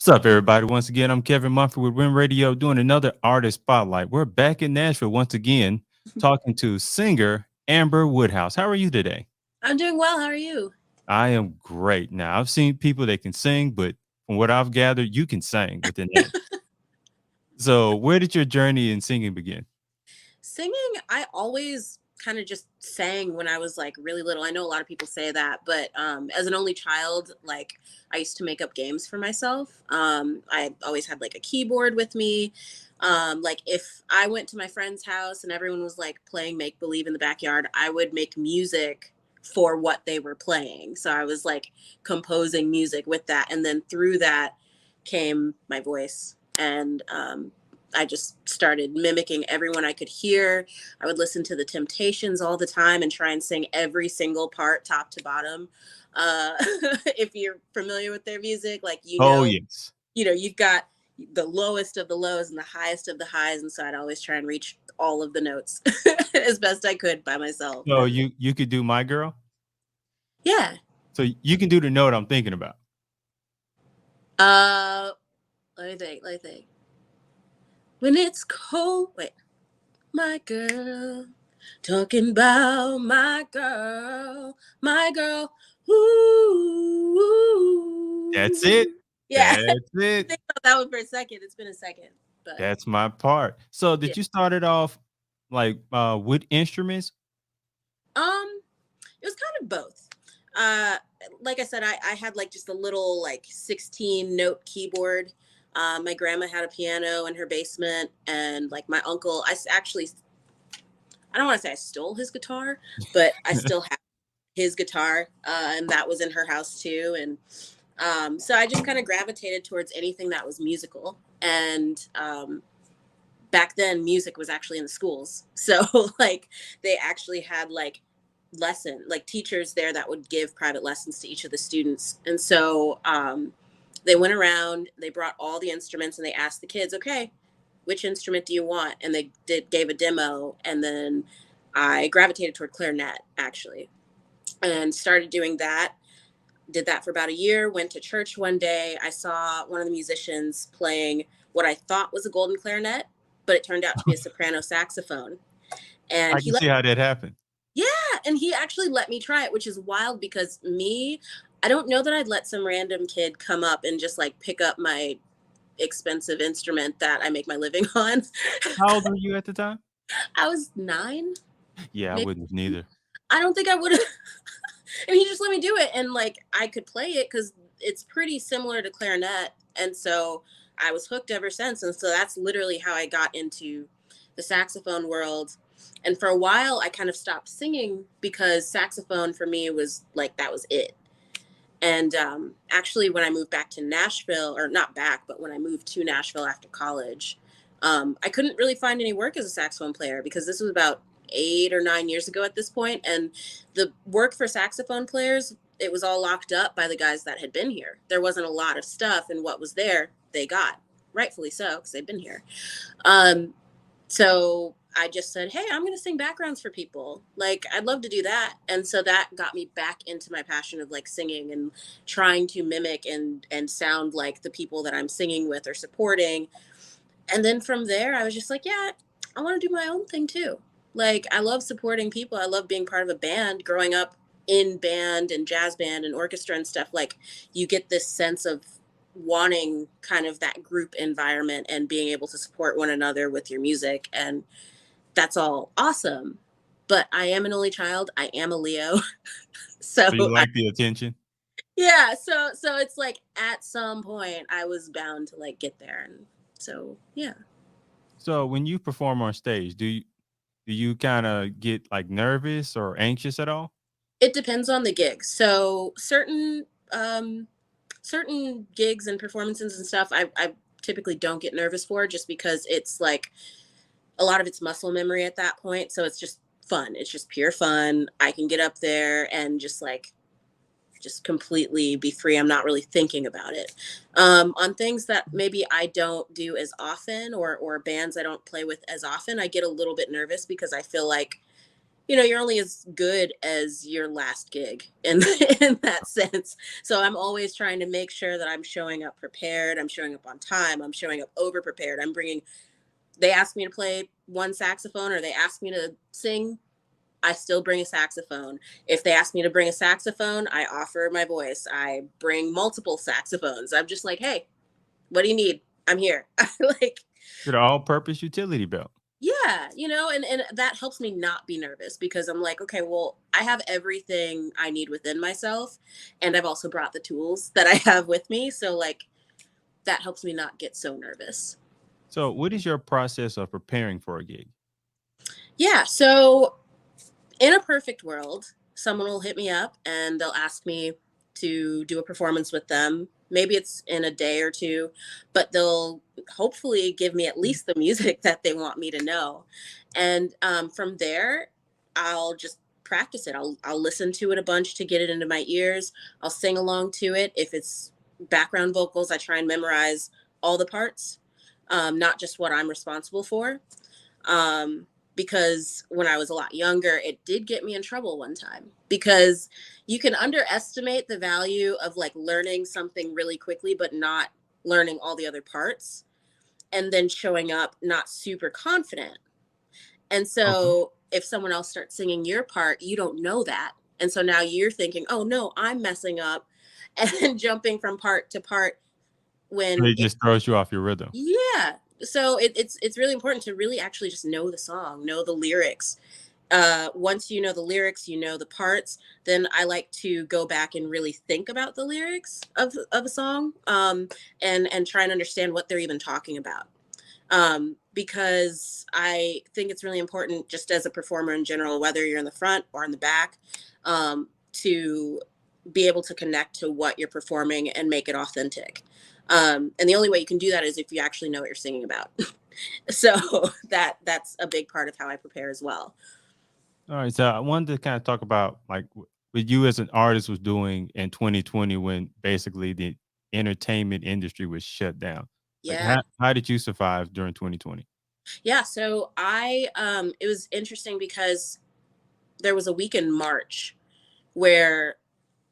What's up, everybody? Once again, I'm Kevin Mumford with Win Radio doing another artist spotlight. We're back in Nashville once again, talking to singer Amber Woodhouse. How are you today? I'm doing well. How are you? I am great. Now, I've seen people that can sing, but from what I've gathered, you can sing within that. So, where did your journey in singing begin? Singing, I always kind of just sang when I was like really little. I know a lot of people say that, but as an only child, like I used to make up games for myself. I always had like a keyboard with me. Like if I went to my friend's house and everyone was like playing make believe in the backyard, I would make music for what they were playing. So I was like composing music with that. And then through that came my voice. And I just started mimicking everyone I could hear. I would listen to the Temptations all the time and try and sing every single part, top to bottom. If you're familiar with their music, like Oh, yes. you've got the lowest of the lows and the highest of the highs, and so I'd always try and reach all of the notes as best I could by myself. So, you could do My Girl? Yeah. So, you can do the note I'm thinking about. Uh, let me think. Let me think. When it's cold, wait, my girl. Talking about my girl. That's it. Ooh. Yeah. That's it. Think about that one for a second. It's been a second, but That's my part. So, yeah. did you start it off like with instruments? It was kind of both. Uh, like I said, I had like just a little like 16 note keyboard. My grandma had a piano in her basement, and like my uncle, actually, I don't want to say I stole his guitar, but I still have his guitar, and that was in her house too. And so I just kind of gravitated towards anything that was musical. And back then, music was actually in the schools, so like they actually had like teachers there that would give private lessons to each of the students. And so they went around, they brought all the instruments, and they asked the kids, okay, which instrument do you want? And they gave a demo, and then I gravitated toward clarinet actually, and started doing that. Did that for about a year. Went to church one day. I saw one of the musicians playing what I thought was a golden clarinet, but it turned out to be a soprano saxophone. And I he can let see how that happened. Yeah, and he actually let me try it, which is wild because I don't know that I'd let some random kid come up and just like pick up my expensive instrument that I make my living on. How old were you at the time? I was 9, Yeah, I maybe. wouldn't have neither. I don't think I would have. And he just let me do it, and like I could play it because it's pretty similar to clarinet, and so I was hooked ever since. And so that's literally how I got into the saxophone world. And for a while, I kind of stopped singing because saxophone for me was like that was it. And actually, when I moved back to Nashville, or not back, but when I moved to Nashville after college, I couldn't really find any work as a saxophone player because this was about 8 or 9 years ago at this point. And the work for saxophone players, it was all locked up by the guys that had been here. There wasn't a lot of stuff, and what was there, they got, rightfully so, because they've been here. Um, so I just said, hey, I'm going to sing backgrounds for people. Like, I'd love to do that. And so that got me back into my passion of like singing and trying to mimic and sound like the people that I'm singing with or supporting. And then from there, I was just like, yeah, I want to do my own thing too. Like, I love supporting people. I love being part of a band. Growing up in band and jazz band and orchestra and stuff, like, you get this sense of wanting kind of that group environment and being able to support one another with your music. And that's all awesome. But I am an only child. I am a Leo. so So you I, like the attention? yeah, so it's like at some point I was bound to like get there. And so yeah. So when you perform on stage, do you kind of get like nervous or anxious at all? It depends on the gig. So certain gigs and performances and stuff I typically don't get nervous for, just because it's like a lot of it's muscle memory at that point. So it's just fun. It's just pure fun. I can get up there and just completely be free. I'm not really thinking about it. On things that maybe I don't do as often, or bands I don't play with as often, I get a little bit nervous because I feel like you're only as good as your last gig in in that sense. So I'm always trying to make sure that I'm showing up prepared, I'm showing up on time, I'm showing up over prepared. I'm bringing They ask me to play one saxophone or they ask me to sing, I still bring a saxophone. If they ask me to bring a saxophone, I offer my voice. I bring multiple saxophones. I'm just like, "Hey, what do you need? I'm here." Like, Get an all-purpose utility belt. yeah, and that helps me not be nervous because I'm like, okay, well, I have everything I need within myself, and I've also brought the tools that I have with me, so like that helps me not get so nervous. So, what is your process of preparing for a gig? Yeah, so in a perfect world, someone will hit me up and they'll ask me to do a performance with them. Maybe it's in a day or two, but they'll hopefully give me at least the music that they want me to know. And from there, I'll just practice it. I'll listen to it a bunch to get it into my ears. I'll sing along to it. If it's background vocals, I try and memorize all the parts, not just what I'm responsible for. Um, because when I was a lot younger, it did get me in trouble one time because you can underestimate the value of like learning something really quickly, but not learning all the other parts and then showing up not super confident. And Okay. so if someone else starts singing your part, you don't know that. And so now you're thinking, oh no, I'm messing up and jumping from part to part when It just throws you off your rhythm. yeah. So it's really important to really actually just know the song, know the lyrics. Once you know the lyrics, you know the parts. Then I like to go back and really think about the lyrics of a song, and try and understand what they're even talking about. Because I think it's really important, just as a performer in general, whether you're in the front or in the back, to be able to connect to what you're performing and make it authentic. And the only way you can do that is if you actually know what you're singing about. So that's a big part of how I prepare as well. All right, so I wanted to kind of talk about like what you as an artist was doing in 2020 when basically the entertainment industry was shut down. Like Yeah. how did you survive during 2020? Yeah. So it was interesting because there was a week in March where,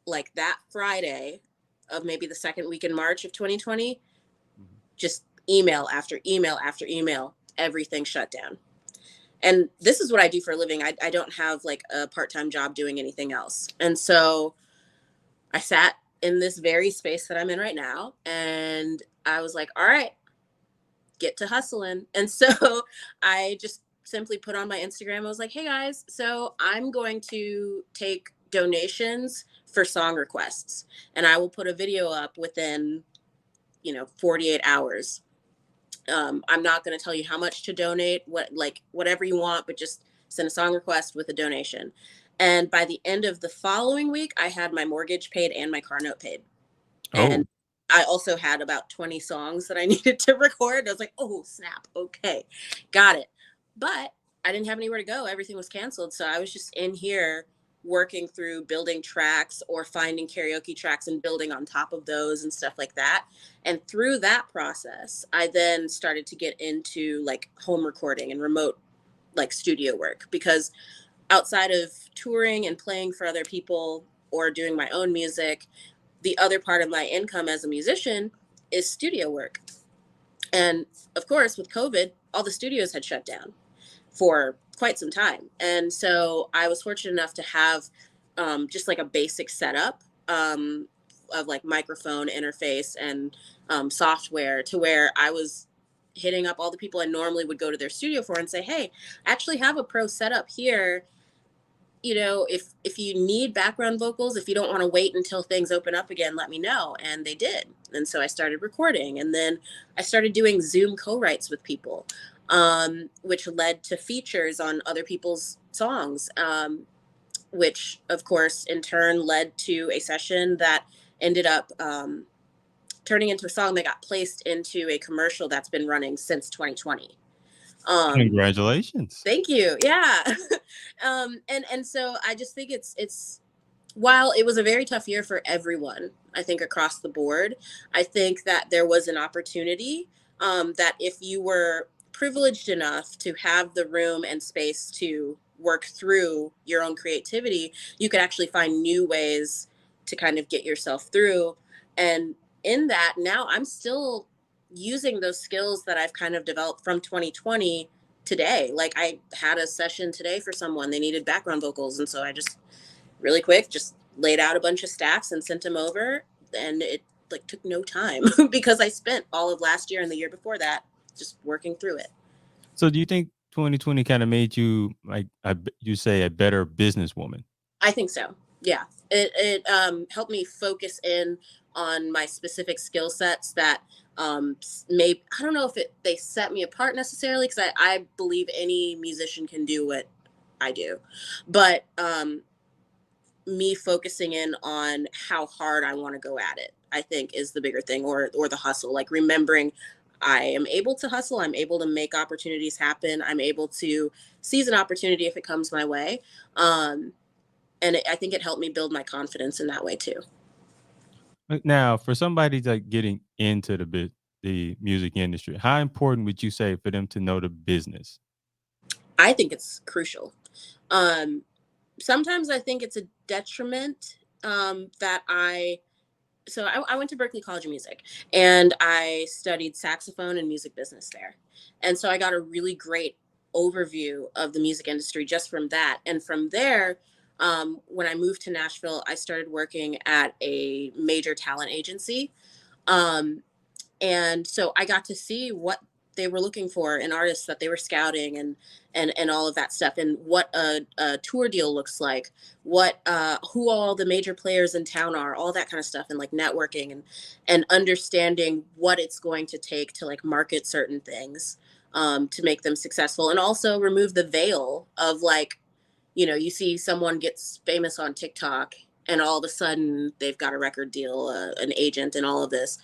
like, that Friday of maybe the second week in March of 2020, Mhm. just email after email after email, everything shut down. And this is what I do for a living. I don't have like a part-time job doing anything else. And so I sat in this very space that I'm in right now and I was like, all right, get to hustling. And so I just simply put on my Instagram. I was like, hey guys, so I'm going to take donations for song requests and I will put a video up within, 48 hours. I'm not going to tell you how much to donate, whatever you want, but just send a song request with a donation. And by the end of the following week, I had my mortgage paid and my car note paid. And Oh, I also had about 20 songs that I needed to record. I was like, oh, snap. Okay, got it. But I didn't have anywhere to go. Everything was canceled. So I was just in here working through building tracks or finding karaoke tracks and building on top of those and stuff like that. And through that process, I then started to get into like home recording and remote like studio work because outside of touring and playing for other people or doing my own music, the other part of my income as a musician is studio work. And of course, with COVID, all the studios had shut down for quite some time. And so I was fortunate enough to have just like a basic setup of like microphone interface and software to where I was hitting up all the people I normally would go to their studio for and say, hey, I actually have a pro setup here. If you need background vocals, if you don't want to wait until things open up again, let me know. And they did. And so I started recording, and then I started doing Zoom co-writes with people, which led to features on other people's songs, which of course in turn led to a session that ended up turning into a song that got placed into a commercial that's been running since 2020. um, congratulations. Thank you. Yeah. And so I just think it's while it was a very tough year for everyone, I think across the board, I think that there was an opportunity, that if you were privileged enough to have the room and space to work through your own creativity, you could actually find new ways to kind of get yourself through. And in that, now I'm still using those skills that I've kind of developed from 2020 today. Like I had a session today for someone, they needed background vocals. And so I just really quick, just laid out a bunch of stacks and sent them over. And it like took no time because I spent all of last year and the year before that just working through it. So do you think 2020 kind of made you like you say a better businesswoman? I think so. Yeah. It helped me focus in on my specific skill sets that may I don't know if they set me apart necessarily because I believe any musician can do what I do. But me focusing in on how hard I want to go at it, I think is the bigger thing, or the hustle. Like remembering I am able to hustle, I'm able to make opportunities happen, I'm able to seize an opportunity if it comes my way. And I think it helped me build my confidence in that way too. Now, for somebody like getting into the music industry, how important would you say for them to know the business? I think it's crucial. Um, Sometimes I think it's a detriment that I went to Berklee College of Music and I studied saxophone and music business there. And so I got a really great overview of the music industry just from that. And from there, when I moved to Nashville, I started working at a major talent agency. Um, and so I got to see what they were looking for in artists that they were scouting, and all of that stuff, and what a tour deal looks like, what who all the major players in town are, all that kind of stuff, and like networking and understanding what it's going to take to like market certain things to make them successful, and also remove the veil of like, you see someone gets famous on TikTok and all of a sudden they've got a record deal, an agent, and all of this.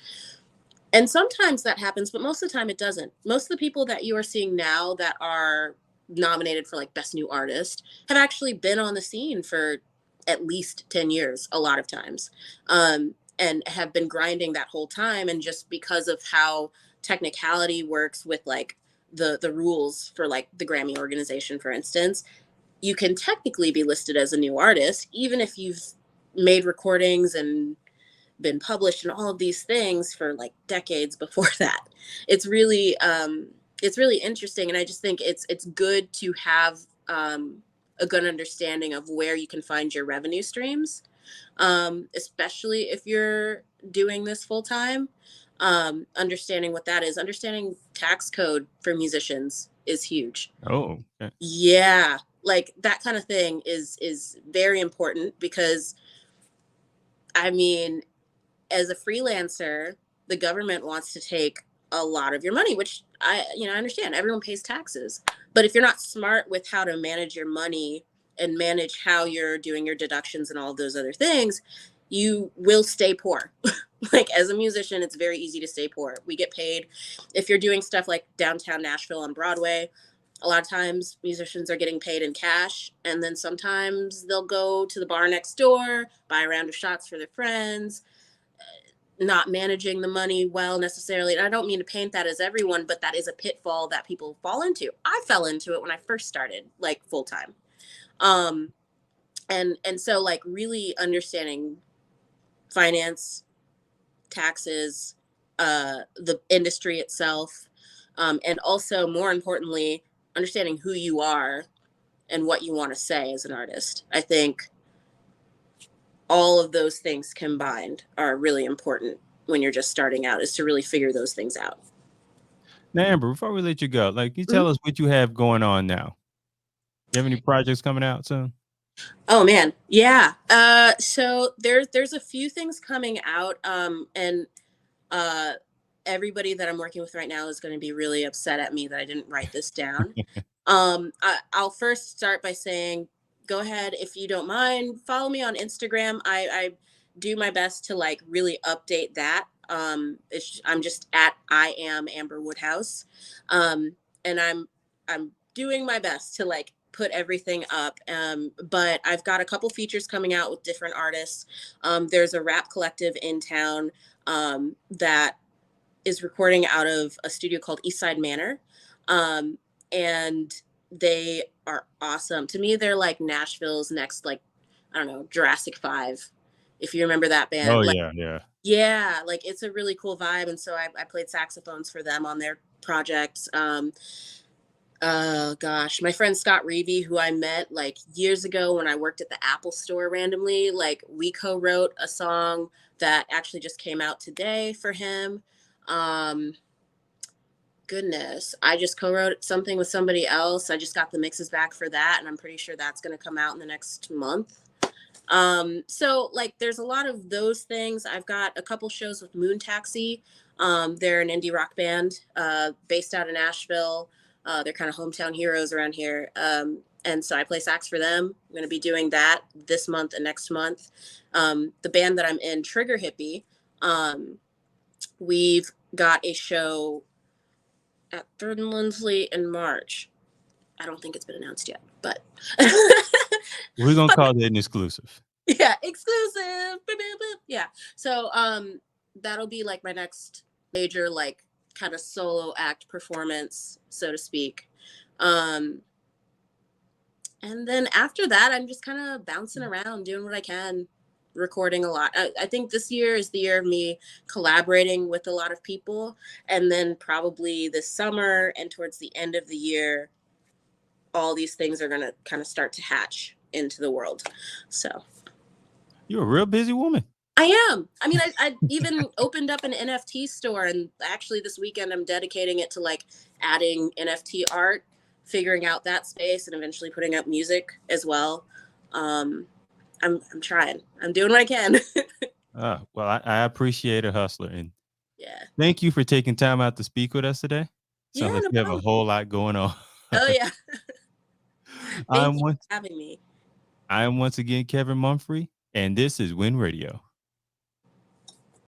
And sometimes that happens, but most of the time it doesn't. Most of the people that you are seeing now that are nominated for like best new artist have actually been on the scene for at least 10 years a lot of times, and have been grinding that whole time. And just because of how technicality works with like the rules for like the Grammy organization, for instance, you can technically be listed as a new artist even if you've made recordings and been published and all of these things for like decades before that. It's really it's really interesting, and I just think it's good to have a good understanding of where you can find your revenue streams, especially if you're doing this full time. Understanding what that is, understanding tax code for musicians is huge. Oh, okay. Yeah, like that kind of thing is very important because I mean, as a freelancer, the government wants to take a lot of your money, which I understand. Everyone pays taxes. But if you're not smart with how to manage your money and manage how you're doing your deductions and all of those other things, you will stay poor. Like as a musician, it's very easy to stay poor. We get paid if you're doing stuff like downtown Nashville on Broadway. A lot of times musicians are getting paid in cash, and then sometimes they'll go to the bar next door, buy a round of shots for their friends, not managing the money well necessarily. And I don't mean to paint that as everyone, but that is a pitfall that people fall into. I fell into it when I first started, like full time. Um, and so like really understanding finance, taxes, the industry itself, and also more importantly, understanding who you are and what you want to say as an artist. I think all of those things combined are really important when you're just starting out, is to really figure those things out. Now, Amber, before we let you go, like, you tell Mhm. us what you have going on now. You have any projects coming out soon? Oh man, yeah. So there's a few things coming out, and uh, everybody that I'm working with right now is going to be really upset at me that I didn't write this down. I'll first start by saying, go ahead if you don't mind, follow me on Instagram. I do my best to like really update that. I'm just at I am Amber Woodhouse, um, and I'm doing my best to like put everything up. But I've got a couple features coming out with different artists. There's a rap collective in town that is recording out of a studio called Eastside Manor. And They are awesome. To me, they're like Nashville's next, like, I don't know, Jurassic 5, if you remember that band. Oh Like, yeah, yeah. yeah, like it's a really cool vibe. And so I played saxophones for them on their projects. Oh gosh, my friend Scott Reevy, who I met like years ago when I worked at the Apple store randomly, like we co-wrote a song that actually just came out today for him. Um, Goodness, I just co-wrote something with somebody else. I just got the mixes back for that, and I'm pretty sure that's going to come out in the next month. So like there's a lot of those things. I've got a couple shows with Moon Taxi. They're an indie rock band based out of Nashville. They're kind of hometown heroes around here. And so I play sax for them. I'm going to be doing that this month and next month. The band that I'm in, Trigger Hippie, we've got a show at Third and Lindsley in March. I don't think it's been announced yet, but We're gonna but call that an exclusive. yeah, exclusive. Boop, boop, boop. Yeah. So that'll be like my next major like kind of solo act performance, so to speak. Um and then after that I'm just kind of bouncing around doing what I can, recording a lot. I think this year is the year of me collaborating with a lot of people, and then probably this summer and towards the end of the year all these things are going to kind of start to hatch into the world. So You're a real busy woman. I am. I mean, I even opened up an NFT store, and actually this weekend I'm dedicating it to like adding NFT art, figuring out that space, and eventually putting up music as well. I'm trying. I'm doing what I can. Well, I appreciate a hustler, and Yeah. thank you for taking time out to speak with us today. Sounds Yeah, like no you have a problem. whole lot going on. Oh yeah. Thank I'm you once for having me. I am once again Kevin Mumphrey, and this is Win Radio.